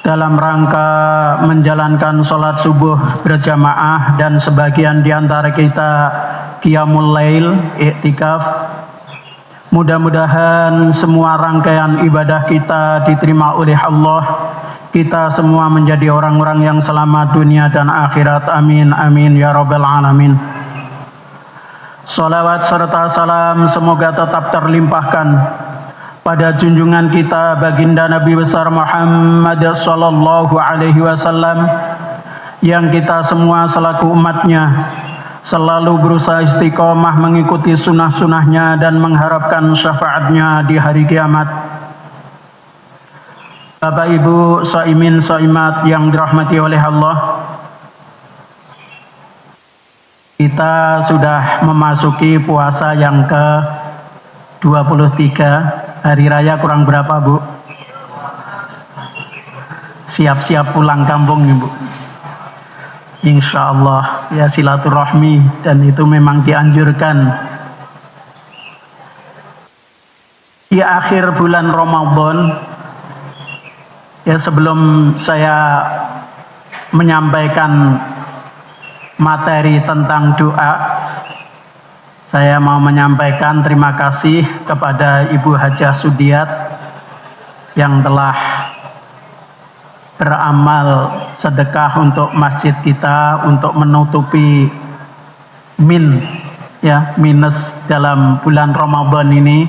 dalam rangka menjalankan sholat subuh berjamaah dan sebagian di antara kita qiyamul lail, i'tikaf. Mudah-mudahan semua rangkaian ibadah kita diterima oleh Allah. Kita semua menjadi orang-orang yang selamat dunia dan akhirat. Amin, amin, ya rabbal alamin. Salawat serta salam semoga tetap terlimpahkan pada junjungan kita baginda Nabi besar Muhammad sallallahu alaihi wasallam, yang kita semua selaku umatnya selalu berusaha istiqomah mengikuti sunnah-sunnahnya dan mengharapkan syafaatnya di hari kiamat. Bapak Ibu shaimin shaimat yang dirahmati oleh Allah, kita sudah memasuki puasa yang ke-23. Hari raya kurang berapa, Bu? Siap-siap pulang kampung nih, Bu. Insya Allah, ya silaturahmi, dan itu memang dianjurkan. Di akhir bulan Ramadan, ya sebelum saya menyampaikan materi tentang doa, saya mau menyampaikan terima kasih kepada Ibu Hajah Sudiat yang telah beramal sedekah untuk masjid kita untuk menutupi minus dalam bulan Ramadan ini.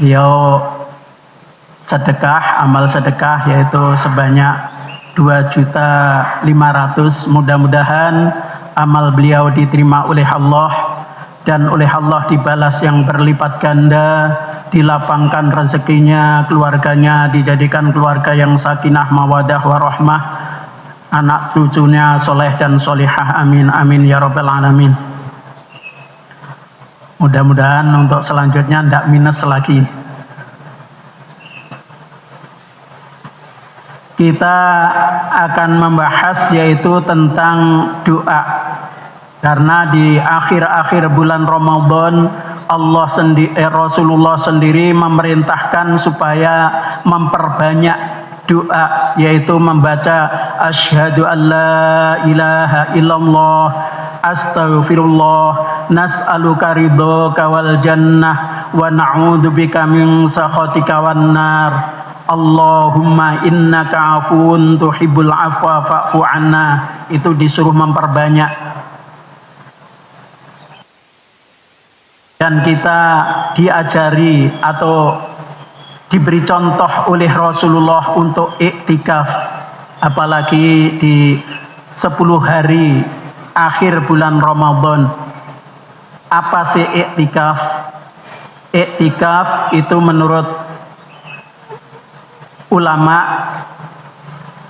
Beliau sedekah, amal sedekah yaitu sebanyak 2.500.000. Mudah-mudahan amal beliau diterima oleh Allah dan oleh Allah dibalas yang berlipat ganda, dilapangkan rezekinya, keluarganya dijadikan keluarga yang sakinah mawadah warahmah, anak cucunya soleh dan solihah. Amin, amin, ya rabbal alamin. Mudah-mudahan untuk selanjutnya tidak minus lagi. Kita akan membahas yaitu tentang doa, karena di akhir-akhir bulan Ramadan Rasulullah sendiri memerintahkan supaya memperbanyak doa, yaitu membaca asyhadu an la ilaha illallah astaghfirullah nas'aluka ridhaka wal jannah wa na'udzubika min sakhatika wan nar. Allahumma innaka afun tuhibbul afwa fa'fu anna. Itu disuruh memperbanyak. Dan kita diajari atau diberi contoh oleh Rasulullah untuk iktikaf, apalagi di 10 hari akhir bulan Ramadan. Apa sih iktikaf? Iktikaf itu menurut ulama,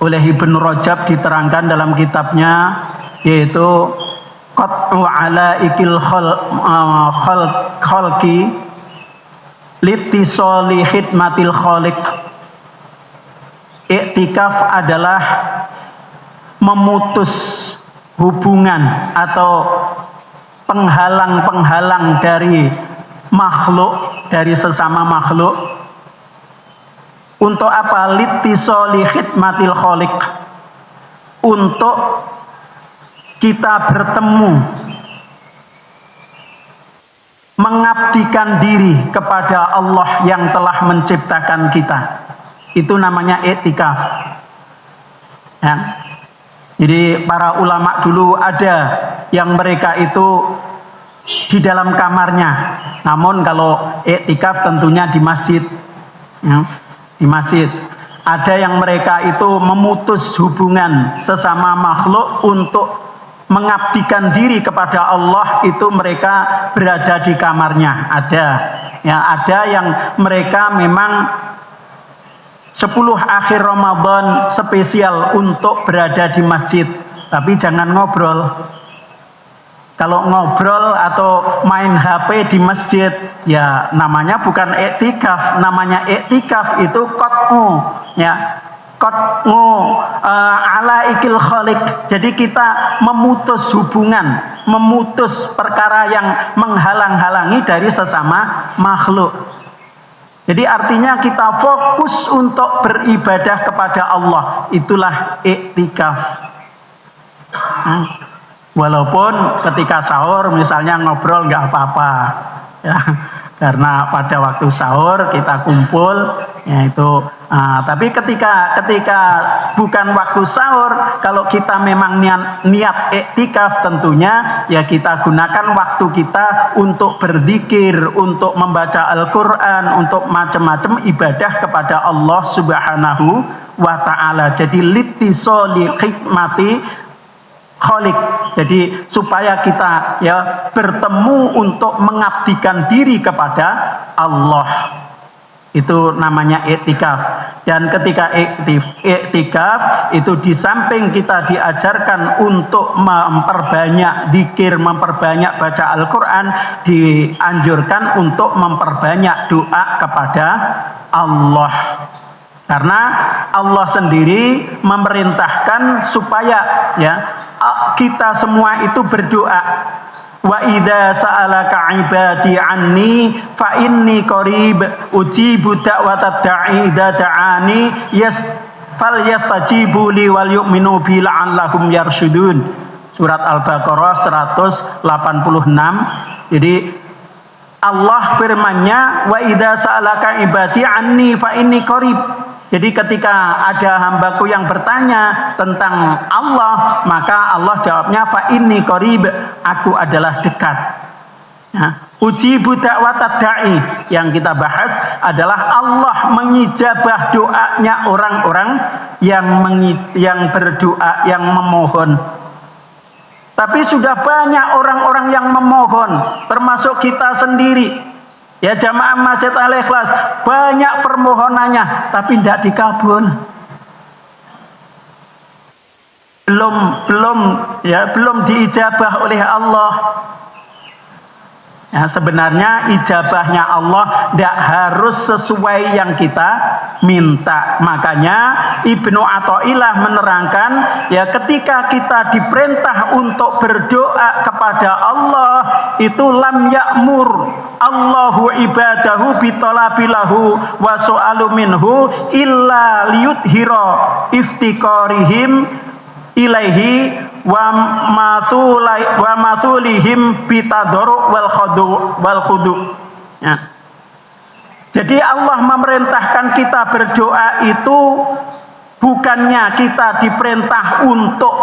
oleh Ibnu Rajab diterangkan dalam kitabnya, yaitu qat'u alaikil khalqi litisoli khidmatil khaliq. Iktikaf adalah memutus hubungan atau penghalang-penghalang dari makhluk, dari sesama makhluk. Untuk apa? Litisoli khidmatil khaliq, untuk kita bertemu, mengabdikan diri kepada Allah yang telah menciptakan kita. Itu namanya iktikaf. Ya. Jadi para ulama dulu ada yang mereka itu di dalam kamarnya, namun kalau iktikaf tentunya di masjid. Ya. Di masjid. Ada yang mereka itu memutus hubungan sesama makhluk untuk mengabdikan diri kepada Allah, itu mereka berada di kamarnya. Ada. Ya, ada yang mereka memang 10 akhir Ramadan spesial untuk berada di masjid, tapi jangan ngobrol. Kalau ngobrol atau main HP di masjid, ya namanya bukan iktikaf. Namanya iktikaf itu qat'u, ya, qat'u alaikil khaliq. Jadi kita memutus hubungan, memutus perkara yang menghalang-halangi dari sesama makhluk. Jadi artinya kita fokus untuk beribadah kepada Allah. Itulah iktikaf. Walaupun ketika sahur misalnya ngobrol nggak apa-apa, ya, karena pada waktu sahur kita kumpul, ya itu. Tapi ketika bukan waktu sahur, kalau kita memang niat iktikaf, tentunya ya kita gunakan waktu kita untuk berzikir, untuk membaca Al-Quran, untuk macam-macam ibadah kepada Allah Subhanahu wa Ta'ala. Jadi litisoli khidmati Kholik. Jadi supaya kita ya bertemu untuk mengabdikan diri kepada Allah. Itu namanya iktikaf. Dan ketika iktikaf itu di samping kita diajarkan untuk memperbanyak zikir, memperbanyak baca Al-Quran, dianjurkan untuk memperbanyak doa kepada Allah. Karena Allah sendiri memerintahkan supaya ya kita semua itu berdoa. Wa idza sa'alaka 'ibadi 'anni fa inni qarib ujibu da'watad da'i idza da'ani falyastajibu li wal yu'minu bi la'allahum yarshudun. Surat Al-Baqarah 186. Jadi Allah firman-Nya wa idza sa'alaka 'ibadi 'anni fa inni qarib. Jadi ketika ada hambaku yang bertanya tentang Allah, maka Allah jawabnya fa inni qarib, aku adalah dekat. Ujibu da'watad da'i, yang kita bahas adalah Allah mengijabah doanya orang-orang yang berdoa, yang memohon. Tapi sudah banyak orang-orang yang memohon, termasuk kita sendiri. Ya jamaah Masjid Al-Ikhlas, banyak permohonannya tapi tidak dikabul. Belum diijabah oleh Allah. Ya, sebenarnya ijabahnya Allah tidak harus sesuai yang kita minta. Makanya Ibnu Athaillah menerangkan, ya ketika kita diperintah untuk berdoa kepada Allah, itu lam ya'mur Allahu ibadahu bitolabilahu wa su'alu minhu illa liyudhira iftiqarihim ilaihi wa matulihim bitadharu wal khudu. Ya. Jadi Allah memerintahkan kita berdoa itu bukannya kita diperintah untuk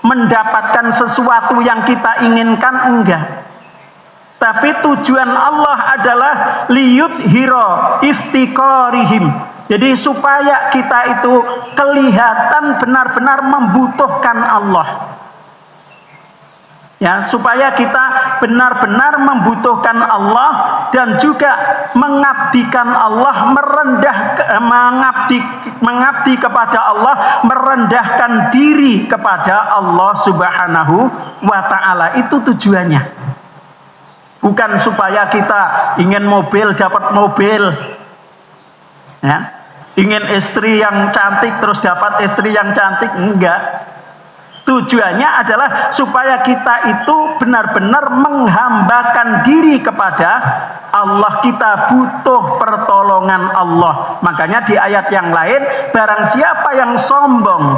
mendapatkan sesuatu yang kita inginkan, enggak. Tapi tujuan Allah adalah liyudhira iftiqarihim. Jadi supaya kita itu kelihatan benar-benar membutuhkan Allah. Ya, supaya kita benar-benar membutuhkan Allah dan juga mengabdikan Allah, mengabdi kepada Allah, merendahkan diri kepada Allah Subhanahu wa Ta'ala. Itu tujuannya. Bukan supaya kita ingin mobil dapat mobil, ya, ingin istri yang cantik terus dapat istri yang cantik, enggak. Tujuannya adalah supaya kita itu benar-benar menghambakan diri kepada Allah. Kita butuh pertolongan Allah. Makanya di ayat yang lain, barang siapa yang sombong,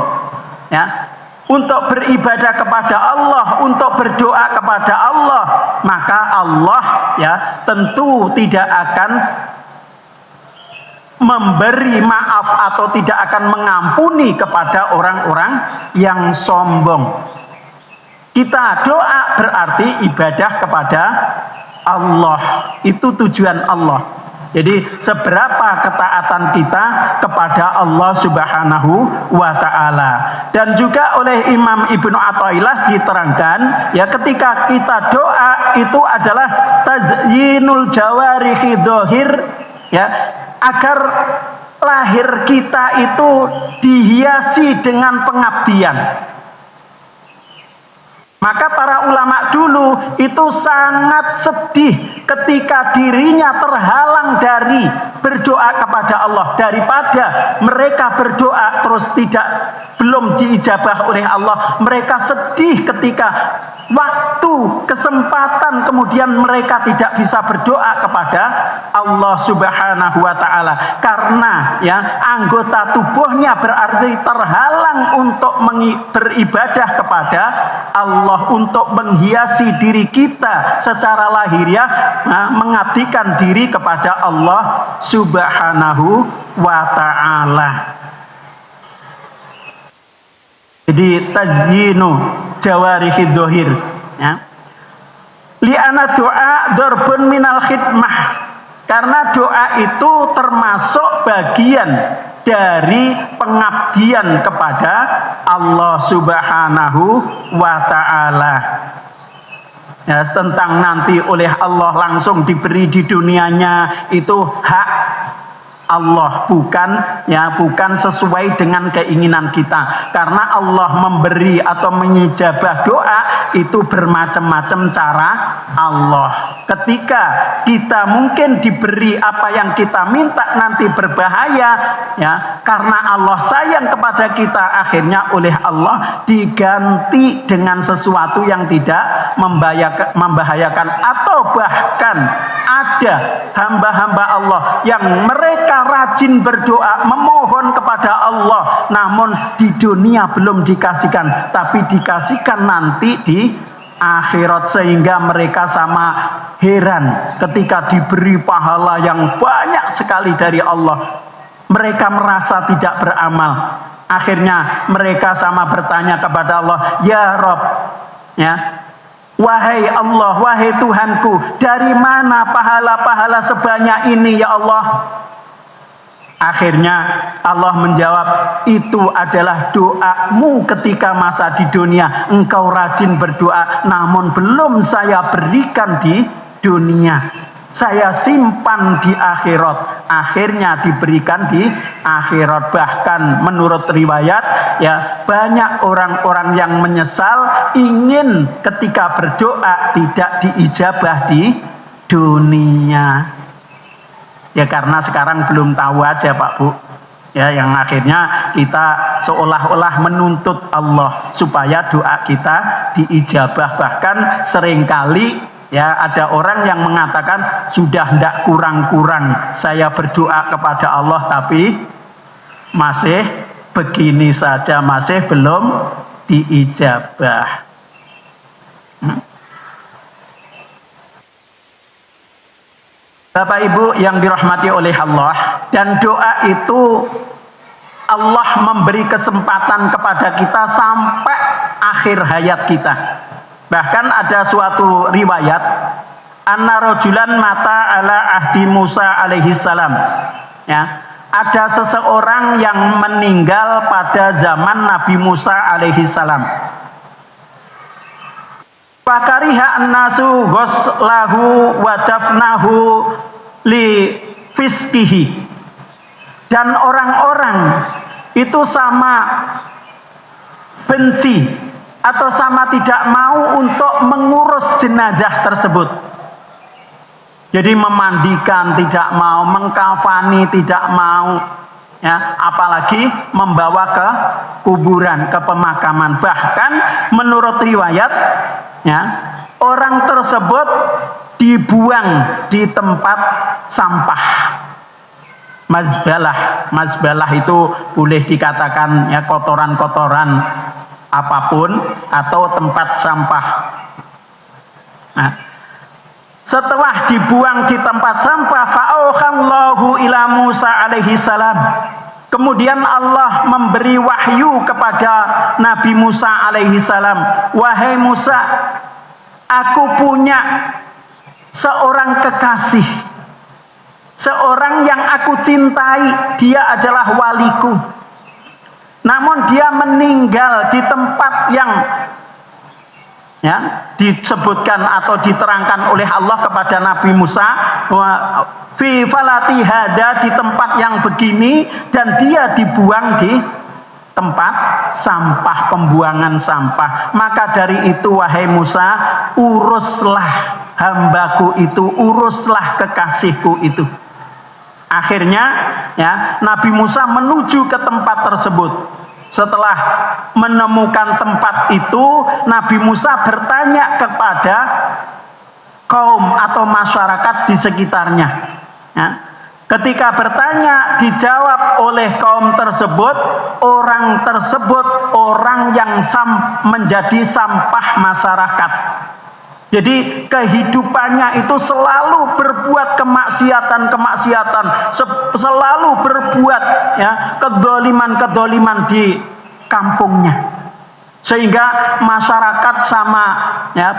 ya, untuk beribadah kepada Allah, untuk berdoa kepada Allah, maka Allah ya tentu tidak akan memberi maaf atau tidak akan mengampuni kepada orang-orang yang sombong. Kita doa berarti ibadah kepada Allah. Itu tujuan Allah. Jadi seberapa ketaatan kita kepada Allah Subhanahu wa Ta'ala. Dan juga oleh Imam Ibnu Athaillah diterangkan, ya ketika kita doa itu adalah tazyinul jawarihi dhahir, ya, agar lahir kita itu dihiasi dengan pengabdian. Maka para ulama dulu itu sangat sedih ketika dirinya terhalang dari berdoa kepada Allah, daripada mereka berdoa terus belum diijabah oleh Allah. Mereka sedih ketika waktu, kesempatan, kemudian mereka tidak bisa berdoa kepada Allah Subhanahu wa taala karena ya anggota tubuhnya berarti terhalang untuk beribadah kepada Allah, untuk menghiasi diri kita secara lahiriah, mengabdikan diri kepada Allah Subhanahu wa taala. Jadi tazyinu jawarihid dzahir, ya. Li'anna doa darbun minal khidmah, karena doa itu termasuk bagian dari pengabdian kepada Allah Subhanahu wa taala. Ya, tentang nanti oleh Allah langsung diberi di dunianya itu hak Allah, bukan sesuai dengan keinginan kita. Karena Allah memberi atau mengijabah doa itu bermacam-macam cara Allah. Ketika kita mungkin diberi apa yang kita minta nanti berbahaya, ya, karena Allah sayang kepada kita, akhirnya oleh Allah diganti dengan sesuatu yang tidak membahayakan. Atau bahkan ada hamba-hamba Allah yang mereka rajin berdoa, memohon kepada Allah, namun di dunia belum dikasihkan, tapi dikasihkan nanti di akhirat, sehingga mereka sama heran ketika diberi pahala yang banyak sekali dari Allah. Mereka merasa tidak beramal. Akhirnya mereka sama bertanya kepada Allah, ya Rob, ya, wahai Allah, wahai Tuhanku, dari mana pahala-pahala sebanyak ini ya Allah? Akhirnya Allah menjawab, itu adalah doamu ketika masa di dunia. Engkau rajin berdoa, namun belum saya berikan di dunia. Saya simpan di akhirat. Akhirnya diberikan di akhirat. Bahkan menurut riwayat, ya, banyak orang-orang yang menyesal ingin ketika berdoa tidak diijabah di dunia. Ya karena sekarang belum tahu aja Pak Bu. Ya, yang akhirnya kita seolah-olah menuntut Allah supaya doa kita diijabah. Bahkan seringkali ya ada orang yang mengatakan, sudah tidak kurang-kurang saya berdoa kepada Allah tapi masih begini saja, masih belum diijabah. Bapak Ibu yang dirahmati oleh Allah, dan doa itu Allah memberi kesempatan kepada kita sampai akhir hayat kita. Bahkan ada suatu riwayat, anna rajulan mata ala ahdi Musa alaihi salam. Ya, ada seseorang yang meninggal pada zaman Nabi Musa alaihi salam. Fakariha an-nasu ghuslahu wa dafnahu li fiskihi, dan orang-orang itu sama benci atau sama tidak mau untuk mengurus jenazah tersebut. Jadi memandikan tidak mau, mengkafani tidak mau, ya, apalagi membawa ke kuburan, ke pemakaman. Bahkan menurut riwayat, ya, orang tersebut dibuang di tempat sampah, mazbalah. Mazbalah itu boleh dikatakan ya kotoran-kotoran apapun atau tempat sampah. Nah, setelah dibuang di tempat sampah, fa'auhallahu ila Musa alaihi salam. Kemudian Allah memberi wahyu kepada Nabi Musa alaihi salam, wahai Musa, aku punya seorang kekasih, seorang yang aku cintai, dia adalah waliku. Namun dia meninggal di tempat yang ya disebutkan atau diterangkan oleh Allah kepada Nabi Musa, fi falati hada, di tempat yang begini, dan dia dibuang di tempat sampah, pembuangan sampah. Maka dari itu wahai Musa, uruslah hambaku itu, uruslah kekasihku itu. Akhirnya ya, Nabi Musa menuju ke tempat tersebut. Setelah menemukan tempat itu, Nabi Musa bertanya kepada kaum atau masyarakat di sekitarnya. Ya. Ketika bertanya, dijawab oleh kaum tersebut, orang tersebut orang yang menjadi sampah masyarakat. Jadi kehidupannya itu selalu berbuat kemaksiatan, selalu berbuat ya kedoliman di kampungnya. Sehingga masyarakat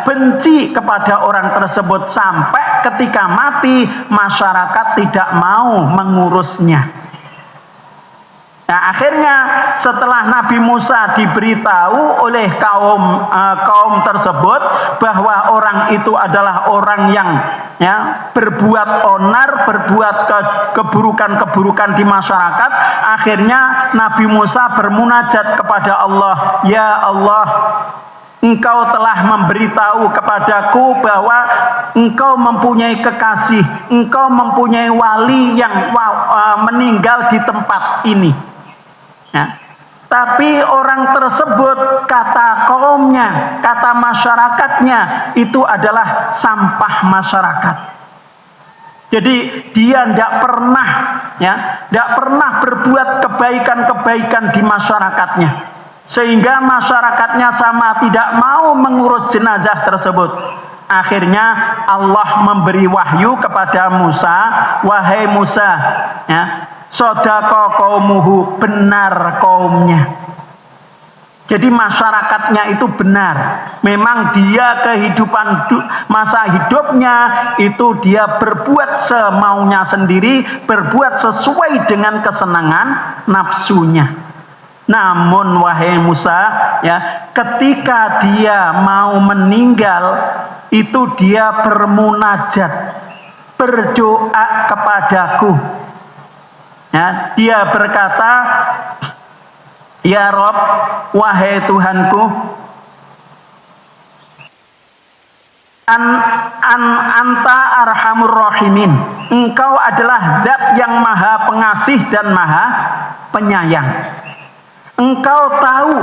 benci kepada orang tersebut, sampai ketika mati masyarakat tidak mau mengurusnya. Nah, akhirnya setelah Nabi Musa diberitahu oleh kaum tersebut bahwa orang itu adalah orang yang berbuat onar, berbuat keburukan-keburukan di masyarakat, akhirnya Nabi Musa bermunajat kepada Allah, ya Allah, Engkau telah memberitahu kepadaku bahwa Engkau mempunyai kekasih, Engkau mempunyai wali yang meninggal di tempat ini. Ya. Tapi orang tersebut, kata kaumnya, kata masyarakatnya, itu adalah sampah masyarakat. Jadi dia tidak pernah berbuat kebaikan-kebaikan di masyarakatnya, sehingga masyarakatnya sama tidak mau mengurus jenazah tersebut. Akhirnya Allah memberi wahyu kepada Musa, wahai Musa, ya, sodako kaumuhu, benar kaumnya. Jadi masyarakatnya itu benar. Memang dia masa hidupnya itu dia berbuat semaunya sendiri, berbuat sesuai dengan kesenangan nafsunya. Namun wahai Musa, ya, ketika dia mau meninggal, itu dia bermunajat, berdoa kepadaku. Ya, dia berkata, ya Rob, wahai Tuhanku, anta arhamur rahimin, Engkau adalah zat yang maha pengasih dan maha penyayang. Engkau tahu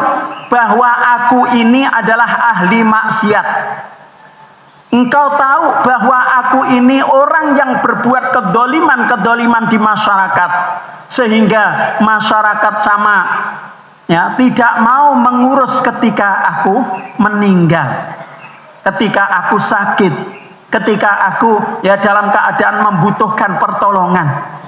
bahwa aku ini adalah ahli maksiat. Engkau tahu bahwa aku ini orang yang berbuat kedoliman di masyarakat, sehingga masyarakat tidak mau mengurus ketika aku meninggal, ketika aku sakit, ketika aku dalam keadaan membutuhkan pertolongan.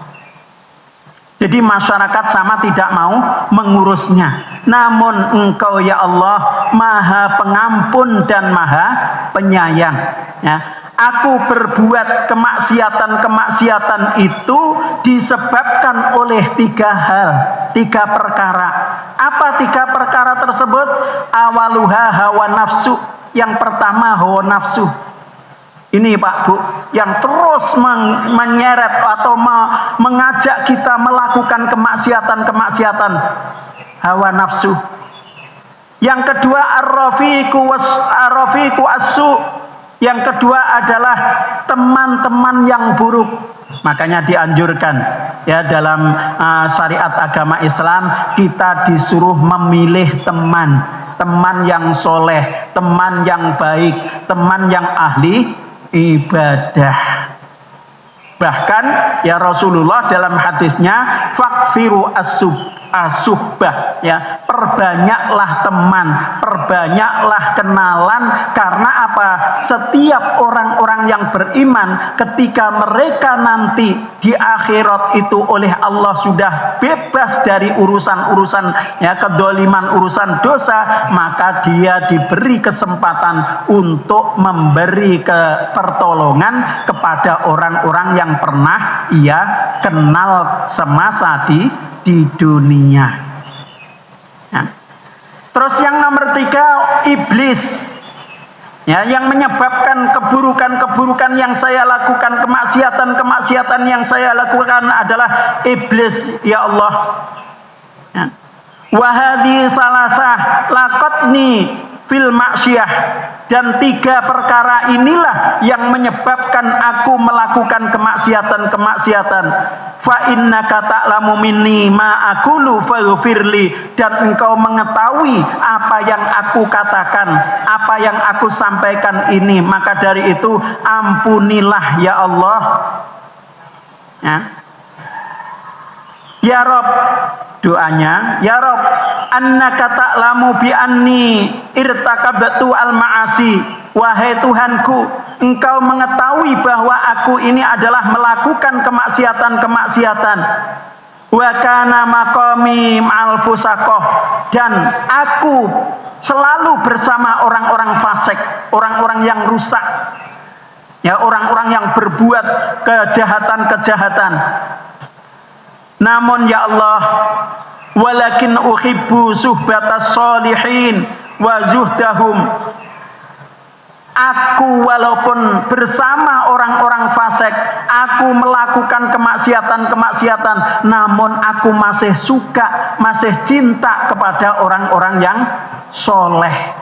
Jadi masyarakat tidak mau mengurusnya. Namun Engkau ya Allah maha pengampun dan maha penyayang. Ya. Aku berbuat kemaksiatan itu disebabkan oleh 3 hal, 3 perkara. Apa 3 perkara tersebut? Awaluha hawa nafsu. Yang pertama hawa nafsu. Ini Pak Bu, yang terus menyeret atau mengajak kita melakukan kemaksiatan, hawa nafsu. Yang kedua ar-rafiqu as-su. Yang kedua adalah teman-teman yang buruk. Makanya dianjurkan dalam syariat agama Islam, kita disuruh memilih teman yang soleh, teman yang baik, teman yang ahli ibadah. Bahkan Rasulullah dalam hadisnya, faksiru as-suhbah, perbanyaklah teman, perbanyaklah kenalan. Karena apa? Setiap orang-orang yang beriman, ketika mereka nanti di akhirat itu oleh Allah sudah bebas dari urusan-urusan kedoliman, urusan dosa, maka dia diberi kesempatan untuk memberi pertolongan kepada orang-orang yang pernah ia kenal semasa di dunia. Nah, terus yang nomor 3, iblis. Yang menyebabkan keburukan-keburukan yang saya lakukan, kemaksiatan yang saya lakukan adalah iblis, ya Allah. Wahadi salasah lakotni fil maksiyah, dan 3 perkara inilah yang menyebabkan aku melakukan kemaksiatan. Fa innaka ta'lamu minni ma aqulu faghfirli, dan engkau mengetahui apa yang aku katakan, apa yang aku sampaikan ini, maka dari itu ampunilah ya Allah. Ya Rob, doanya, ya Rob, annaka ta'lamu bi anni irtakabtu al-ma'asi. Wahai Tuhanku, engkau mengetahui bahwa aku ini adalah melakukan kemaksiatan. Wa kana maqami ma'al fusaqah, dan aku selalu bersama orang-orang fasik, orang-orang yang rusak. Ya, orang-orang yang berbuat kejahatan. Namun ya Allah, walakin uhibbu suhbatas solihin wa zuhdahum. Aku walaupun bersama orang-orang fasik, aku melakukan kemaksiatan, namun aku masih suka, masih cinta kepada orang-orang yang soleh.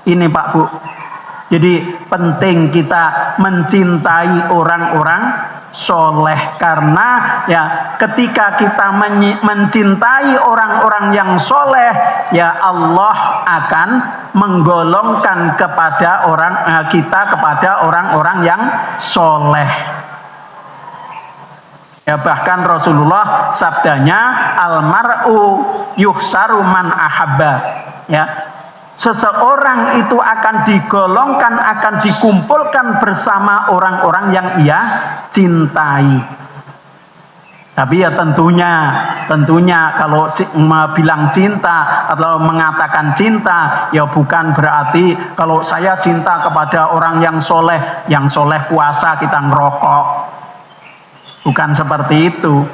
Ini Pak Bu. Jadi penting kita mencintai orang-orang soleh, karena ya ketika kita mencintai orang-orang yang soleh, ya Allah akan menggolongkan kepada kita kepada orang-orang yang soleh. Ya, bahkan Rasulullah sabdanya, almar'u yuhsaru man ahabba. Ya, seseorang itu akan digolongkan, akan dikumpulkan bersama orang-orang yang ia cintai. Tapi ya tentunya kalau bilang cinta atau mengatakan cinta, ya bukan berarti kalau saya cinta kepada orang yang soleh puasa kita ngerokok. Bukan seperti itu.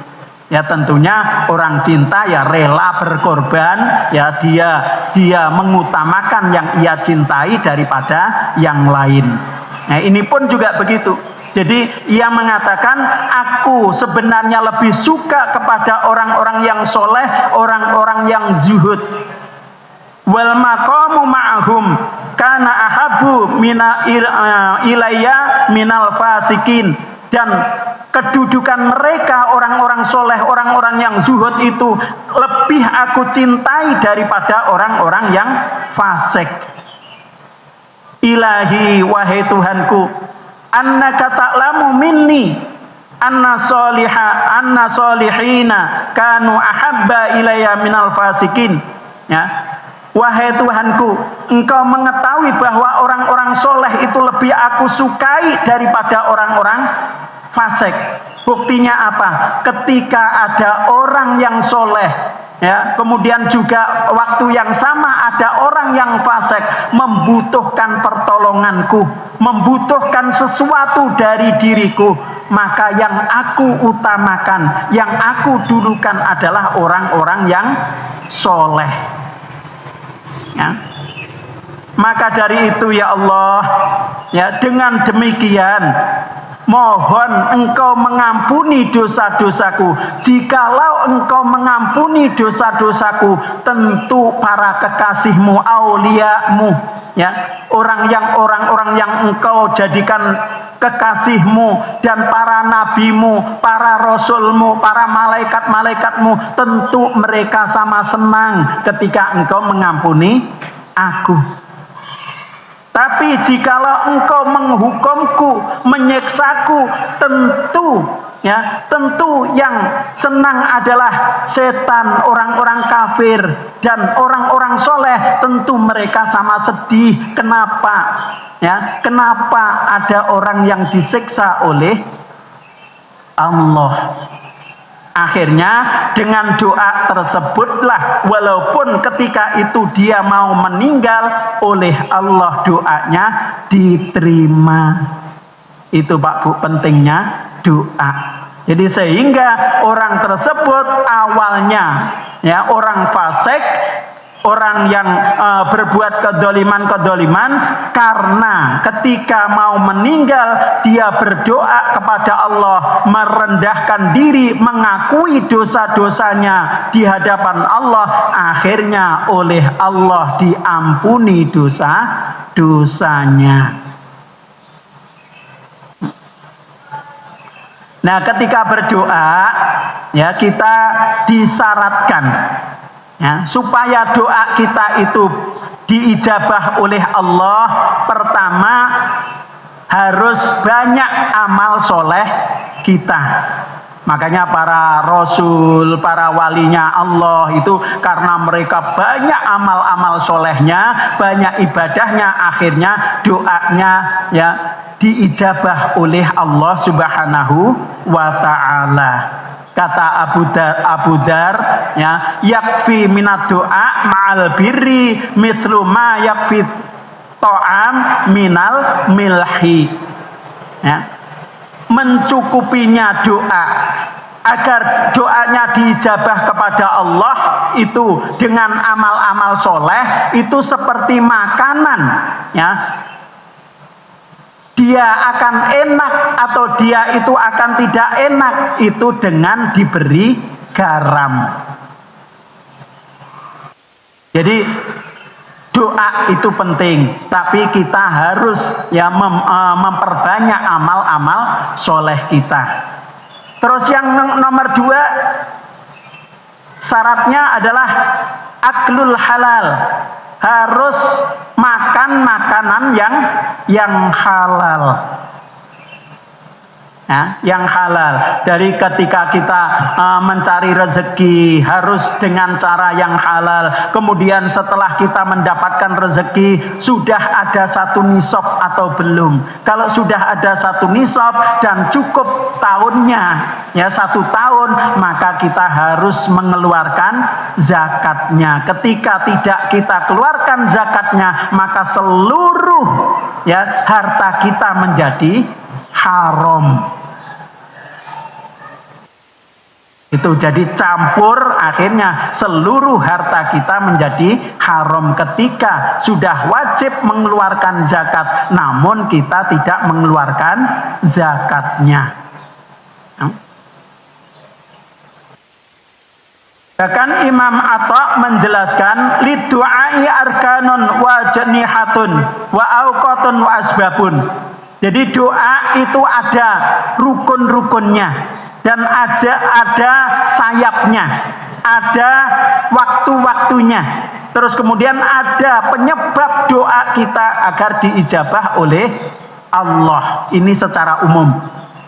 Ya tentunya orang cinta ya rela berkorban, ya dia mengutamakan yang ia cintai daripada yang lain. Nah ini pun juga begitu. Jadi ia mengatakan, aku sebenarnya lebih suka kepada orang-orang yang soleh, orang-orang yang zuhud. Wal maqamu ma'ahum kana ahabu ilayya minal fasikin, dan kedudukan mereka orang-orang soleh, orang-orang yang zuhud itu lebih aku cintai daripada orang-orang yang fasik. Ilahi, wahai Tuhanku, annaka ta'lamu minni anna solihina kanu ahabba ilayya minal fasikin. Ya, wahai Tuhanku, engkau mengetahui bahwa orang-orang soleh itu lebih aku sukai daripada orang-orang fasik. Buktinya apa? Ketika ada orang yang soleh, ya, kemudian juga waktu yang sama ada orang yang fasik membutuhkan pertolonganku, membutuhkan sesuatu dari diriku, maka yang aku utamakan, yang aku dulukan adalah orang-orang yang soleh. Ya. Maka dari itu ya Allah, ya, dengan demikian mohon engkau mengampuni dosa-dosaku. Jikalau engkau mengampuni dosa-dosaku, tentu para kekasihmu, auliamu, ya, orang-orang yang engkau jadikan kekasihmu, dan para nabimu, para rasulmu, para malaikat-malaikatmu, tentu mereka sama senang ketika engkau mengampuni aku. Tapi jikalau engkau menghukumku, menyiksaku, tentu yang senang adalah setan, orang-orang kafir, dan orang-orang soleh tentu mereka sama sedih. Kenapa? Ya, kenapa ada orang yang disiksa oleh Allah? Akhirnya dengan doa tersebutlah, walaupun ketika itu dia mau meninggal, oleh Allah doanya diterima. Itu Pak Bu pentingnya doa. Jadi sehingga orang tersebut awalnya, ya, orang fasik, orang yang berbuat kedoliman karena ketika mau meninggal dia berdoa kepada Allah, merendahkan diri, mengakui dosa-dosanya di hadapan Allah, akhirnya oleh Allah diampuni dosa-dosanya. Nah, ketika berdoa ya kita disyaratkan ya supaya doa kita itu diijabah oleh Allah. Pertama, harus banyak amal soleh kita. Makanya para rasul, para walinya Allah itu karena mereka banyak amal-amal solehnya, banyak ibadahnya, akhirnya doanya ya diijabah oleh Allah Subhanahu wa ta'ala. Kata Abu Dar ya, yakfi minad doa ma'al birri mithlu ma yakfi ta'am minal milhi. Ya, mencukupinya doa agar doanya diijabah kepada Allah itu dengan amal-amal soleh itu seperti makanan ya, dia akan enak atau dia itu akan tidak enak itu dengan diberi garam. Jadi doa itu penting, tapi kita harus ya memperbanyak amal-amal soleh kita. Terus yang nomor 2, syaratnya adalah aklul halal. Harus makan makanan yang halal. Ya, yang halal. Dari ketika kita mencari rezeki harus dengan cara yang halal. Kemudian setelah kita mendapatkan rezeki sudah ada satu nisab atau belum. Kalau sudah ada satu nisab dan cukup tahunnya ya 1 tahun, maka kita harus mengeluarkan zakatnya. Ketika tidak kita keluarkan zakatnya, maka seluruh ya harta kita menjadi haram. Itu jadi campur, akhirnya seluruh harta kita menjadi haram ketika sudah wajib mengeluarkan zakat, namun kita tidak mengeluarkan zakatnya. Bahkan Imam Atha menjelaskan lidu'ai arkanun wa janihatun wa auqatun wa asbabun. Jadi doa itu ada rukun-rukunnya dan ada sayapnya, ada waktu-waktunya. Terus kemudian ada penyebab doa kita agar diijabah oleh Allah. Ini secara umum.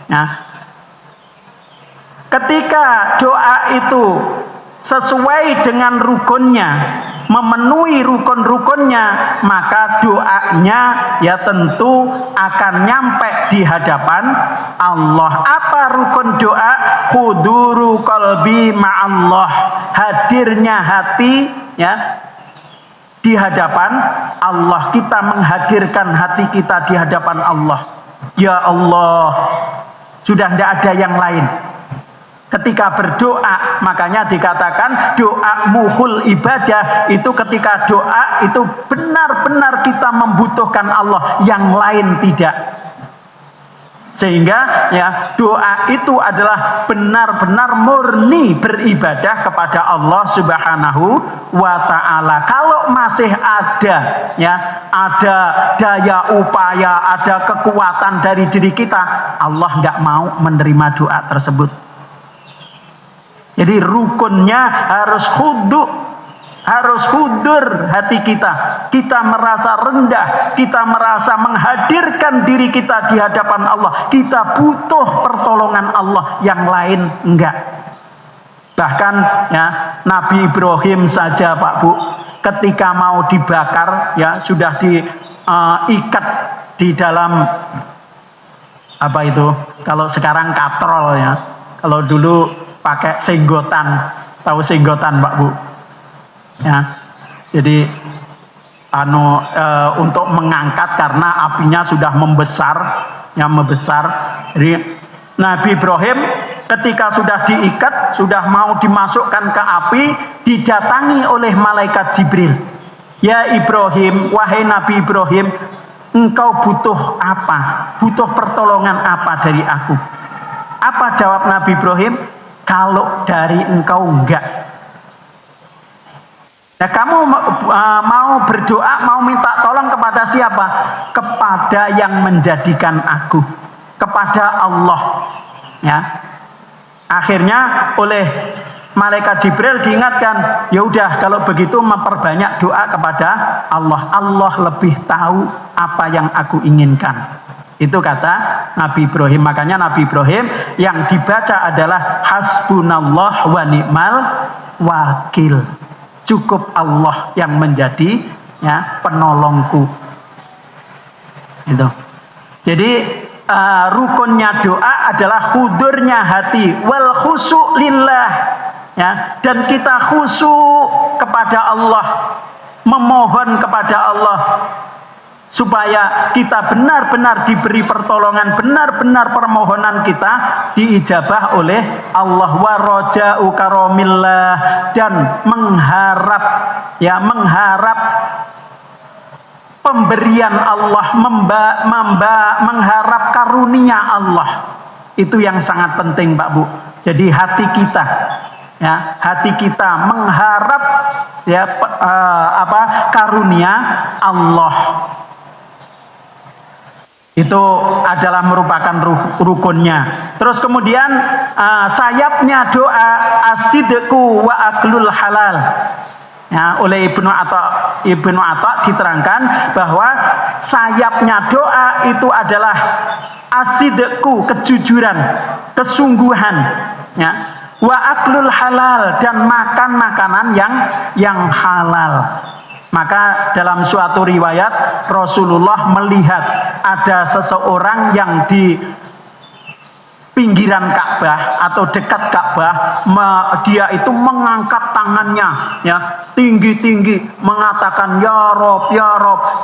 Nah, ketika doa itu sesuai dengan rukunnya, memenuhi rukun-rukunnya, maka doanya ya tentu akan nyampe di hadapan Allah. Apa rukun doa? Huduru qalbi ma'allah. Hadirnya hati ya di hadapan Allah. Kita menghadirkan hati kita di hadapan Allah. Ya Allah, sudah tidak ada yang lain. Ketika berdoa, makanya dikatakan doa muhul ibadah. Itu ketika doa itu benar-benar kita membutuhkan Allah, yang lain tidak. Sehingga ya doa itu adalah benar-benar murni beribadah kepada Allah Subhanahu wa ta'ala. Kalau masih ada ya, ada daya upaya, ada kekuatan dari diri kita, Allah nggak mau menerima doa tersebut. Jadi rukunnya harus harus hudur hati kita. Kita merasa rendah, kita merasa menghadirkan diri kita di hadapan Allah. Kita butuh pertolongan Allah, yang lain enggak. Bahkan ya Nabi Ibrahim saja Pak Bu, ketika mau dibakar ya sudah diikat di dalam apa itu? Kalau sekarang katrol ya. Kalau dulu pakai senggotan, tahu senggotan Pak Bu ya, jadi untuk mengangkat karena apinya sudah membesar ya, membesar. Jadi Nabi Ibrahim Ketika sudah diikat, sudah mau dimasukkan ke api, didatangi oleh malaikat Jibril. Ya Ibrahim, wahai Nabi Ibrahim, engkau butuh apa? Butuh pertolongan apa dari aku? Apa jawab Nabi Ibrahim? Kalau dari engkau enggak. Nah, kamu mau berdoa, mau minta tolong kepada siapa? Kepada yang menjadikan aku, kepada Allah. Ya. Akhirnya oleh malaikat Jibril diingatkan, ya udah kalau begitu memperbanyak doa kepada Allah. Allah lebih tahu apa yang aku inginkan. Itu kata Nabi Ibrahim. Makanya Nabi Ibrahim yang dibaca adalah hasbunallah wa ni'mal wakil. Cukup Allah yang menjadi ya penolongku. Itu. Jadi rukunnya doa adalah hudurnya hati wal khusu' lillah, ya, dan kita khusyuk kepada Allah, memohon kepada Allah supaya kita benar-benar diberi pertolongan, benar-benar permohonan kita diijabah oleh Allah. Wa raja'u karamillah, dan mengharap, ya, mengharap pemberian Allah, mengharap karunia Allah. Itu yang sangat penting, Pak Bu. Jadi hati kita, ya, hati kita mengharap, ya, karunia Allah. Itu adalah merupakan rukunnya. Terus kemudian sayapnya doa asidku wa aklul halal. Ya, oleh Ibnu Atta diterangkan bahwa sayapnya doa itu adalah asidku, kejujuran, kesungguhan, ya, wa aklul halal, dan makan makanan yang halal. Maka dalam suatu riwayat Rasulullah melihat ada seseorang yang di pinggiran Ka'bah atau dekat Ka'bah, dia itu mengangkat tangannya, ya, tinggi-tinggi, mengatakan ya Rob,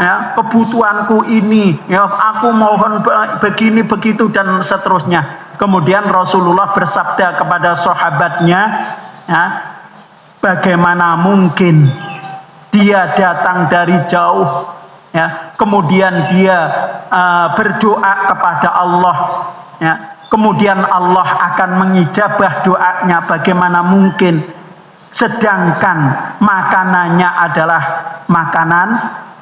ya, kebutuhanku ini, ya, aku mohon begini begitu dan seterusnya. Kemudian Rasulullah bersabda kepada sahabatnya, ya, bagaimana mungkin dia datang dari jauh, ya, kemudian dia berdoa kepada Allah, ya, kemudian Allah akan mengijabah doanya. Bagaimana mungkin? Sedangkan makanannya adalah makanan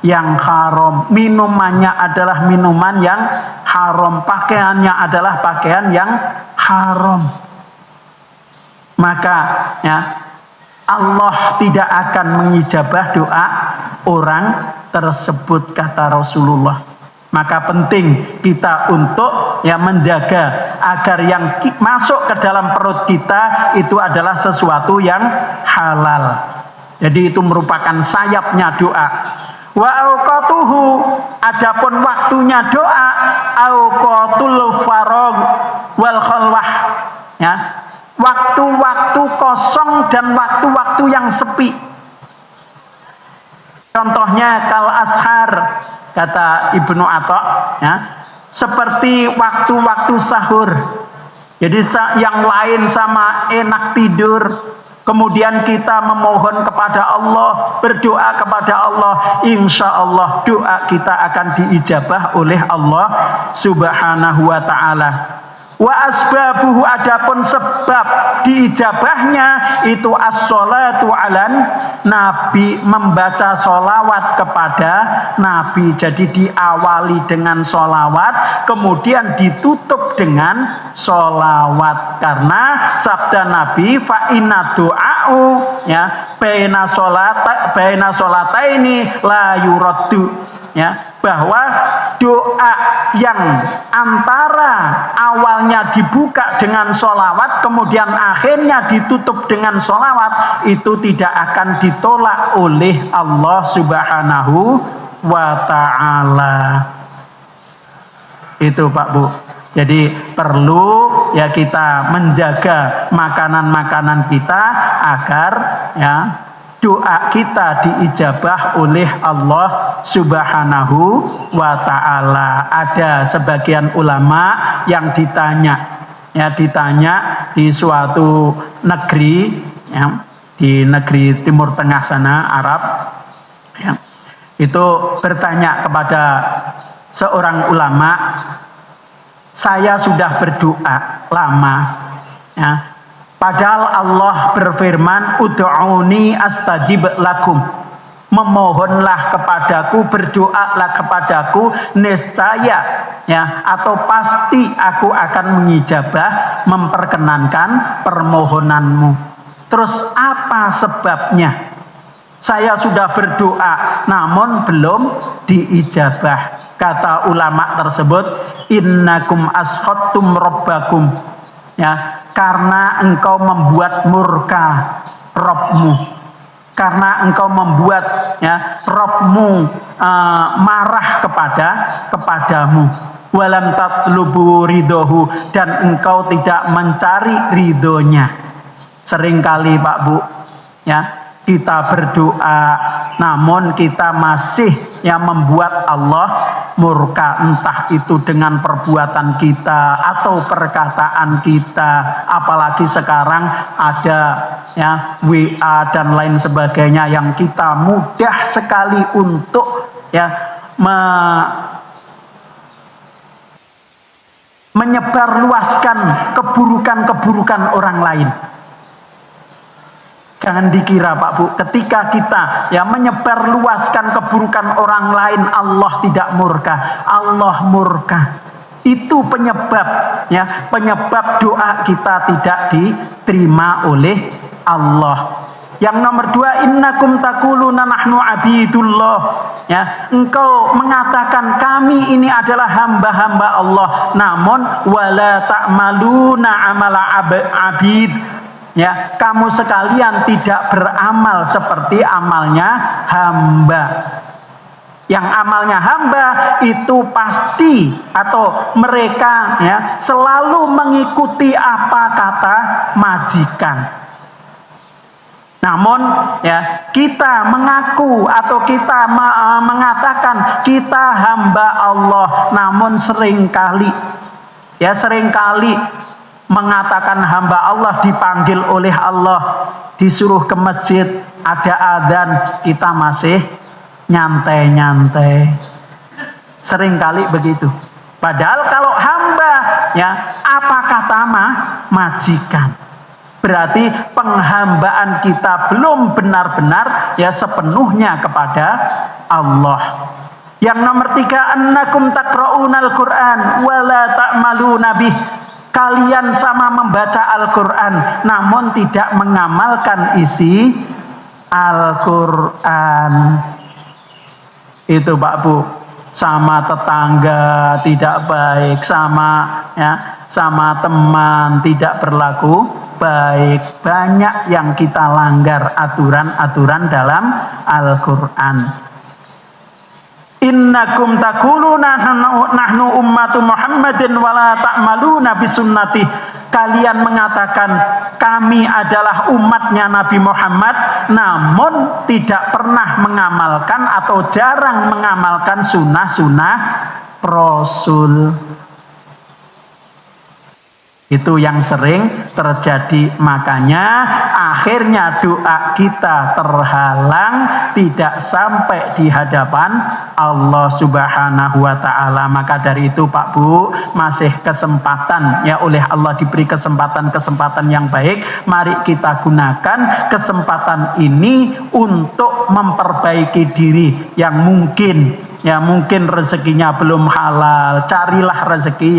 yang haram, minumannya adalah minuman yang haram, pakaiannya adalah pakaian yang haram. Maka, ya, Allah tidak akan mengijabah doa orang tersebut, kata Rasulullah. Maka penting kita untuk, ya, menjaga agar yang masuk ke dalam perut kita itu adalah sesuatu yang halal. Jadi itu merupakan sayapnya doa. Wa auqatuhu, adapun waktunya doa, auqatul faragh wal khalwah, ya, waktu-waktu kosong dan waktu-waktu yang sepi. Contohnya kal ashar, kata Ibnu Atta, ya, seperti waktu-waktu sahur. Jadi yang lain sama enak tidur, kemudian kita memohon kepada Allah, berdoa kepada Allah, insya Allah doa kita akan diijabah oleh Allah Subhanahu wa ta'ala. Wa asbabuhu, adapun sebab diijabahnya itu as-sholatu alan Nabi, membaca sholawat kepada Nabi. Jadi diawali dengan sholawat, kemudian ditutup dengan sholawat. Karena sabda Nabi, fa inna du'a'u, ya, baina sholataini la yuraddu, ya, bahwa doa yang antara awalnya dibuka dengan sholawat kemudian akhirnya ditutup dengan sholawat itu tidak akan ditolak oleh Allah Subhanahu wa ta'ala. Itu Pak Bu. Jadi perlu, ya, kita menjaga makanan-makanan kita agar, ya, doa kita diijabah oleh Allah Subhanahu wa ta'ala. Ada sebagian ulama yang ditanya, ya ditanya di suatu negeri, ya, di negeri Timur Tengah sana, Arab, ya, itu bertanya kepada seorang ulama, saya sudah berdoa lama, ya, padahal Allah berfirman, ud'uni astajib lakum, memohonlah kepadaku, berdoalah kepadaku, niscaya, ya, atau pasti aku akan mengijabah, memperkenankan permohonanmu. Terus apa sebabnya? Saya sudah berdoa namun belum diijabah. Kata ulama tersebut, innakum askhattum rabbakum, ya, karena engkau membuat murka Rabbmu, karena engkau membuat, ya, Rabbmu marah kepadamu. Walam tatlubu ridhohu, dan engkau tidak mencari ridhonya. Seringkali Pak Bu, ya, kita berdoa namun kita masih, ya, membuat Allah murka, entah itu dengan perbuatan kita atau perkataan kita. Apalagi sekarang ada, ya, WA dan lain sebagainya yang kita mudah sekali untuk, ya, menyebarluaskan keburukan-keburukan orang lain. Jangan dikira Pak Bu, ketika kita, ya, menyebarluaskan keburukan orang lain, Allah tidak murka. Allah murka. Itu penyebab, ya, penyebab doa kita tidak diterima oleh Allah. Yang nomor 2, innakum taquluna nahnu abidullah, ya, engkau mengatakan kami ini adalah hamba-hamba Allah, namun wala ta'maluna amala abid, ya, kamu sekalian tidak beramal seperti amalnya hamba. Yang amalnya hamba itu pasti, atau mereka, ya, selalu mengikuti apa kata majikan. Namun, ya, kita mengaku atau kita mengatakan kita hamba Allah, namun seringkali, ya, seringkali mengatakan hamba Allah, dipanggil oleh Allah, disuruh ke masjid, ada adzan, kita masih nyantai-nyantai. Seringkali begitu. Padahal kalau hamba, ya, apa kata majikan? Berarti penghambaan kita belum benar-benar, ya, sepenuhnya kepada Allah. Yang nomor 3, annakum taqra'unal Qur'an wa la ta'maluna bih. Kalian sama membaca Al-Quran namun tidak mengamalkan isi Al-Quran. Itu Pak Bu, sama tetangga tidak baik, sama, ya, sama teman tidak berlaku baik. Banyak yang kita langgar aturan-aturan dalam Al-Quran. Innakum taquluna nahnu ummatu Muhammadin wa la ta'maluna bisunnati. Kalian mengatakan kami adalah umatnya Nabi Muhammad, namun tidak pernah mengamalkan atau jarang mengamalkan sunnah-sunnah Rasul. Itu yang sering terjadi. Makanya akhirnya doa kita terhalang, tidak sampai di hadapan Allah Subhanahu wa ta'ala. Maka dari itu Pak Bu, masih kesempatan, ya, oleh Allah diberi kesempatan yang baik. Mari kita gunakan kesempatan ini untuk memperbaiki diri. Yang mungkin, ya, mungkin rezekinya belum halal, carilah rezeki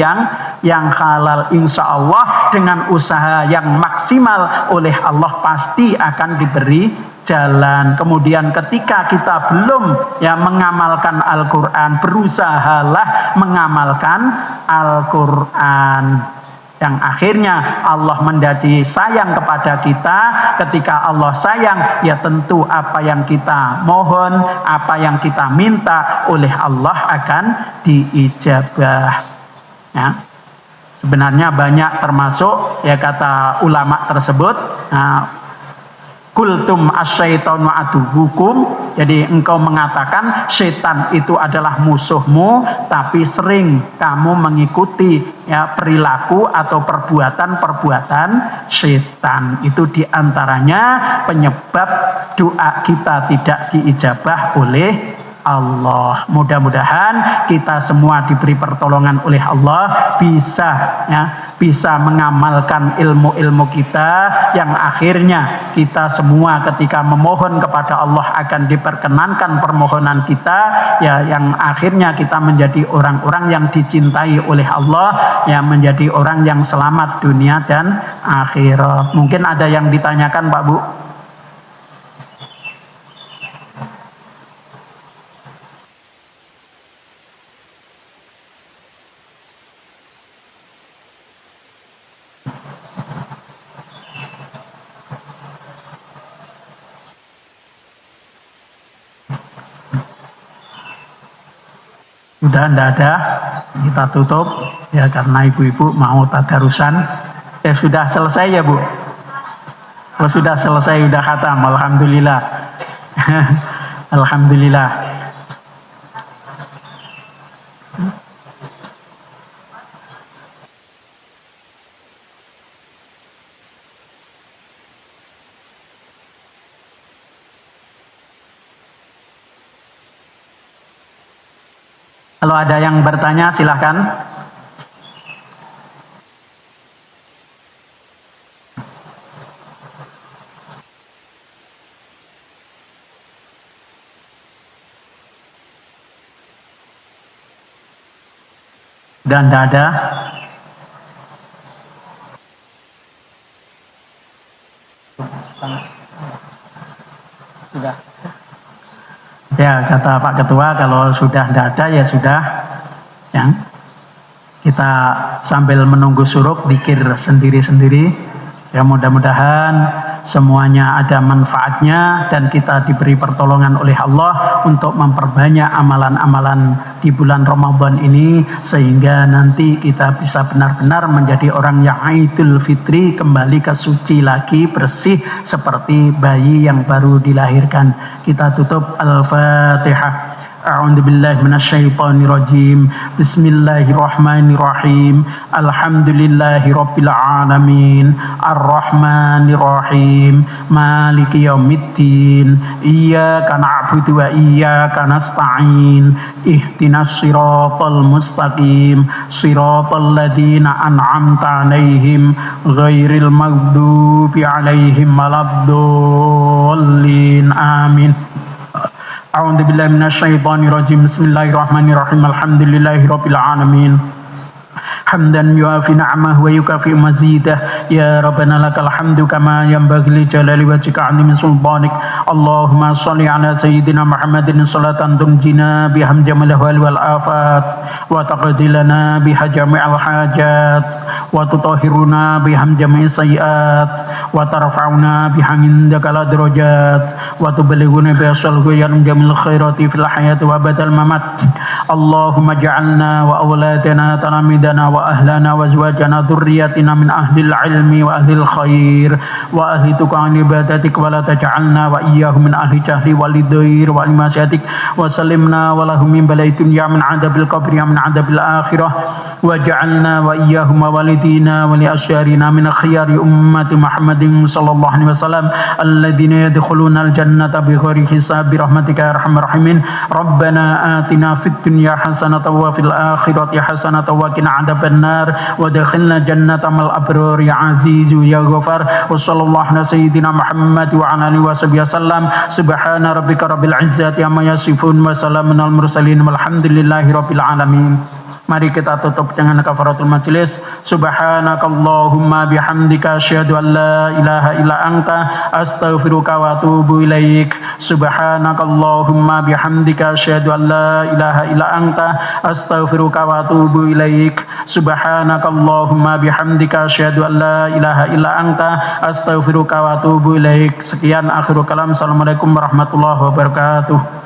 yang halal. Insya Allah dengan usaha yang maksimal oleh Allah pasti akan diberi jalan. Kemudian ketika kita belum, ya, mengamalkan Al-Quran, berusahalah mengamalkan Al-Quran. Yang akhirnya Allah menjadi sayang kepada kita. Ketika Allah sayang, ya tentu apa yang kita mohon, apa yang kita minta oleh Allah akan diijabah, ya. Sebenarnya banyak, termasuk, ya, kata ulama tersebut, nah, Kultum asyaitonu aduwukum, jadi engkau mengatakan setan itu adalah musuhmu, tapi sering kamu mengikuti ya perilaku atau perbuatan-perbuatan setan. Itu diantaranya penyebab doa kita tidak diijabah oleh Allah. Mudah-mudahan kita semua diberi pertolongan oleh Allah, bisa mengamalkan ilmu-ilmu kita yang akhirnya kita semua ketika memohon kepada Allah akan diperkenankan permohonan kita, ya, yang akhirnya kita menjadi orang-orang yang dicintai oleh Allah, yang menjadi orang yang selamat dunia dan akhirat. Mungkin ada yang ditanyakan, Pak Bu? Sudah tidak ada, kita tutup ya karena ibu-ibu mau tadarusan. Sudah selesai ya Bu? Oh, sudah selesai, sudah khatam, alhamdulillah. Alhamdulillah. Kalau ada yang bertanya silahkan. Dan tidak ada. Sudah. Ya, kata Pak Ketua, kalau sudah tidak ada ya sudah. Ya. Kita sambil menunggu suruk dikir sendiri-sendiri. Ya, mudah-mudahan semuanya ada manfaatnya dan kita diberi pertolongan oleh Allah untuk memperbanyak amalan-amalan di bulan Ramadan ini, sehingga nanti kita bisa benar-benar menjadi orang yang Idul Fitri, kembali ke suci lagi, bersih seperti bayi yang baru dilahirkan. Kita tutup Al-Fatihah. A'udzu billahi minasyaitonir rajim. Bismillahirrahmanirrahim. Alhamdulillahirabbil alamin. Arrahmanir rahim. Maliki yaumiddin. Iyyaka na'budu wa iyyaka nasta'in. Ihdinas siratal mustaqim. Siratal ladzina an'amta 'alaihim ghairil maghdubi 'alaihim waladdallin. Amin. A'udzu billahi minasyaitonir rajim. Bismillahirrahmanirrahim. Alhamdulillahirabbil alamin. Hamdan yuafi ni'amahu wa yukafi mazidah. Ya Rabbana lakal hamdu kama yanbaghi li jalali wajhika 'azimi sultanik. Allahumma shalli ala sayyidina Muhammadin salatan tunjina biha jamal ahwal wal afat wa taqdi lana biha jami'al hajat wa tutahhiruna biha jami'is sayiat wa tarfa'una biha indaka darajat wa tuballighuna bi salghayan jamil khairati fil hayati wa badal mamat. Allahumma ja'alna wa awladana talamidana wa ahlana wa azwajana dhurriyyatina min ahlil ilmi wa ahlil khair wa ahli tuqan ibadatik wa la taj'alna wa iyyahum min ahli jahli walidair wa limasyatik wa sallimna wa lahum min balai dunya min adabil qabri min adabil akhirah wa ja'alna wa iyyahum wa walidina wa li asyarina min khiyari ummati Muhammadin sallallahu alaihi wasallam alladhina yadkhuluna al-jannata bighairi hisab bi rahmatika ya arhamar rahimin. Rabbana atina fid dunya hasanatan wa fil akhirati hasanatan wa qina adzabannar wa adkhilna jannata mal abrar ya azizu ya ghafar. Wa sallallahu ala sayyidina Muhammad wa ala alihi wasallam. Subhana rabbika rabbil izzati amma yasifun wa salamun al mursalin walhamdulillahi rabbil alamin. Mari kita tutup dengan kafaratul majelis. Subhanakallahumma bihamdika asyhadu an la ilaha illa anta astaghfiruka wa atubu ilaik. Subhanakallahumma bihamdika asyhadu an la ilaha illa anta astaghfiruka wa atubu ilaik. Subhanakallahumma bihamdika asyhadu an la ilaha illa anta astaghfiruka wa atubu ilaik. Sekian akhirul kalam. Assalamualaikum warahmatullahi wabarakatuh.